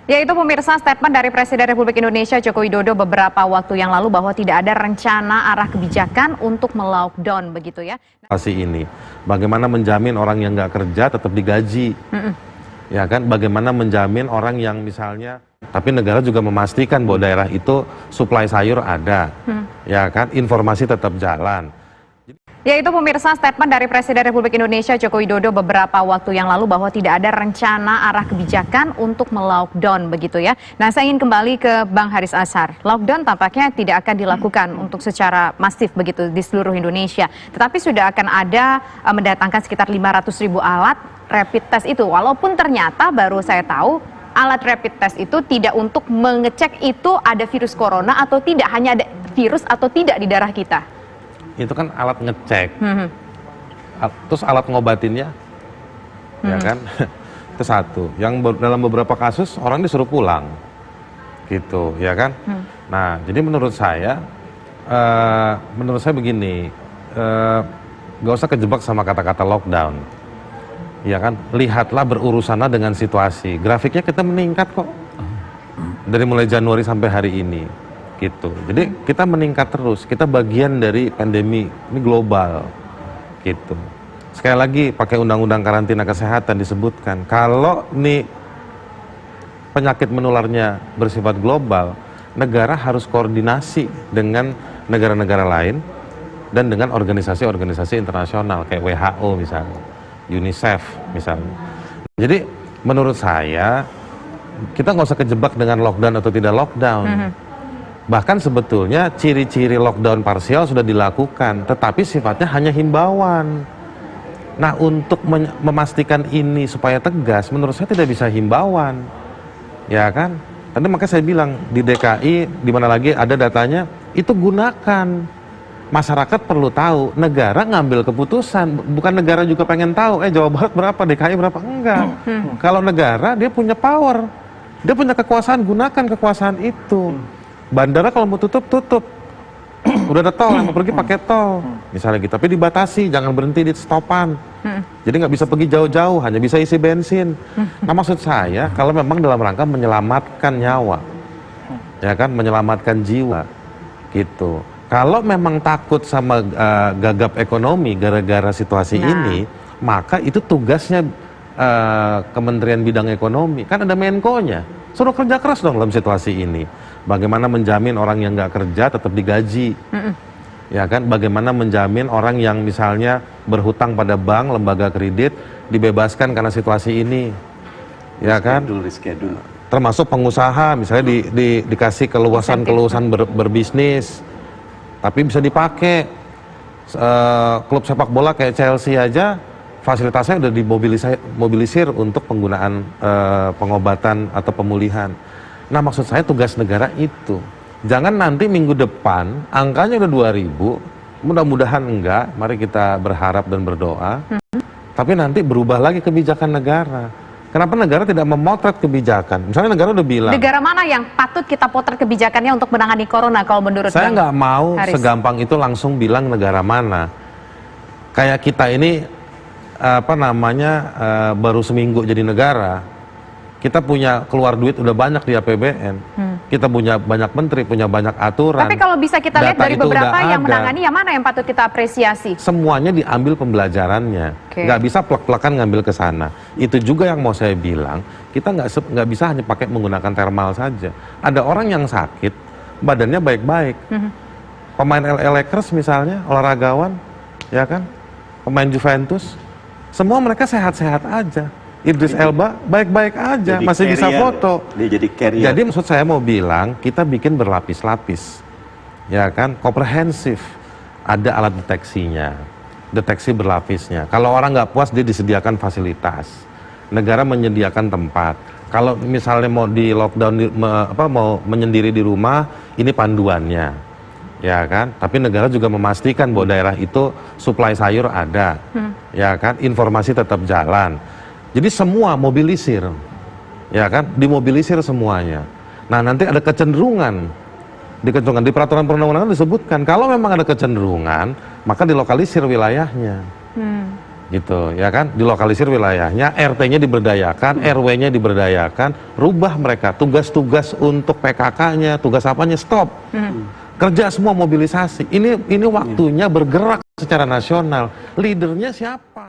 Ya, itu pemirsa statement dari Presiden Republik Indonesia Joko Widodo beberapa waktu yang lalu bahwa tidak ada rencana arah kebijakan untuk melockdown begitu ya. Ini, bagaimana menjamin orang yang nggak kerja tetap digaji, ya kan? Bagaimana menjamin orang yang misalnya, tapi negara juga memastikan bahwa daerah itu suplai sayur ada, ya kan? Informasi tetap jalan. Ya, itu pemirsa statement dari Presiden Republik Indonesia Joko Widodo beberapa waktu yang lalu bahwa tidak ada rencana arah kebijakan untuk melockdown begitu ya. Nah, saya ingin kembali ke Bang Haris Azhar. Lockdown tampaknya tidak akan dilakukan untuk secara masif begitu di seluruh Indonesia. Tetapi sudah akan ada mendatangkan sekitar 500.000 alat rapid test itu. Walaupun ternyata baru saya tahu alat rapid test itu tidak untuk mengecek itu ada virus corona atau tidak, hanya ada virus atau tidak di darah kita. Itu kan alat ngecek, terus alat ngobatinnya, ya kan, itu satu. Yang dalam beberapa kasus orang disuruh pulang, gitu, ya kan. Nah, jadi menurut saya begini, gak usah kejebak sama kata-kata lockdown, ya kan. Lihatlah berurusanlah dengan situasi. Grafiknya kita meningkat kok, dari mulai Januari sampai hari ini. Gitu. Jadi kita meningkat terus, kita bagian dari pandemi ini global, gitu. Sekali lagi pakai undang-undang karantina kesehatan disebutkan, kalau nih penyakit menularnya bersifat global, negara harus koordinasi dengan negara-negara lain dan dengan organisasi-organisasi internasional kayak WHO misalnya, UNICEF misalnya. Jadi menurut saya kita nggak usah kejebak dengan lockdown atau tidak lockdown. Bahkan sebetulnya ciri-ciri lockdown parsial sudah dilakukan, tetapi sifatnya hanya himbauan. Nah, untuk memastikan ini supaya tegas, menurut saya tidak bisa himbauan, ya kan? Tadi makanya saya bilang di DKI, di mana lagi ada datanya, itu gunakan. Masyarakat perlu tahu, negara ngambil keputusan, bukan negara juga pengen tahu, Jawa Barat berapa, DKI berapa, enggak. Kalau negara, dia punya power, dia punya kekuasaan, gunakan kekuasaan itu. Bandara kalau mau tutup, tutup. Udah ada tol, mau pergi pakai tol. Misalnya gitu, tapi dibatasi, jangan berhenti di stopan. Jadi nggak bisa pergi jauh-jauh, hanya bisa isi bensin. Nah, maksud saya, kalau memang dalam rangka menyelamatkan nyawa, ya kan, menyelamatkan jiwa, gitu. Kalau memang takut sama gagap ekonomi gara-gara situasi ini, maka itu tugasnya Kementerian Bidang Ekonomi. Kan ada Menko-nya. Suruh kerja keras dong dalam situasi ini. Bagaimana menjamin orang yang nggak kerja tetap digaji, ya kan? Bagaimana menjamin orang yang misalnya berhutang pada bank, lembaga kredit dibebaskan karena situasi ini, ya kan? Termasuk pengusaha, misalnya dikasih keluasan berbisnis, tapi bisa dipakai. Klub sepak bola kayak Chelsea aja fasilitasnya udah dimobilisir untuk penggunaan pengobatan atau pemulihan. Nah, maksud saya tugas negara itu. Jangan nanti minggu depan angkanya udah 2.000, mudah-mudahan enggak, mari kita berharap dan berdoa. Tapi nanti berubah lagi kebijakan negara. Kenapa negara tidak memotret kebijakan? Misalnya negara udah bilang. Negara mana yang patut kita potret kebijakannya untuk menangani corona kalau menurut saya nggak mau Haris segampang itu langsung bilang negara mana. Kayak kita ini baru seminggu jadi negara. Kita punya keluar duit udah banyak di APBN, kita punya banyak menteri, punya banyak aturan. Tapi kalau bisa kita lihat dari beberapa yang menangani, yang mana yang patut kita apresiasi? Semuanya diambil pembelajarannya, nggak bisa plek-plekan ngambil ke sana. Itu juga yang mau saya bilang, kita nggak bisa hanya pakai menggunakan thermal saja. Ada orang yang sakit, badannya baik-baik. Pemain LA Lakers misalnya, olahragawan, ya kan, pemain Juventus, semua mereka sehat-sehat aja. Idris Elba baik-baik aja, masih carrier, bisa foto. Dia jadi carrier. Jadi maksud saya mau bilang, kita bikin berlapis-lapis, ya kan, komprehensif. Ada alat deteksinya, deteksi berlapisnya. Kalau orang nggak puas, dia disediakan fasilitas. Negara menyediakan tempat. Kalau misalnya mau di lockdown, mau menyendiri di rumah, ini panduannya, ya kan. Tapi negara juga memastikan bahwa daerah itu suplai sayur ada, ya kan. Informasi tetap jalan. Jadi semua mobilisir, ya kan, dimobilisir semuanya. Nah, nanti ada kecenderungan di peraturan perundang-undangan disebutkan kalau memang ada kecenderungan, maka dilokalisir wilayahnya. gitu ya kan, dilokalisir wilayahnya, RT-nya diberdayakan, RW-nya diberdayakan, rubah mereka tugas-tugas untuk PKK-nya, tugas apanya stop, kerja semua mobilisasi. Ini waktunya bergerak secara nasional. Leadernya siapa?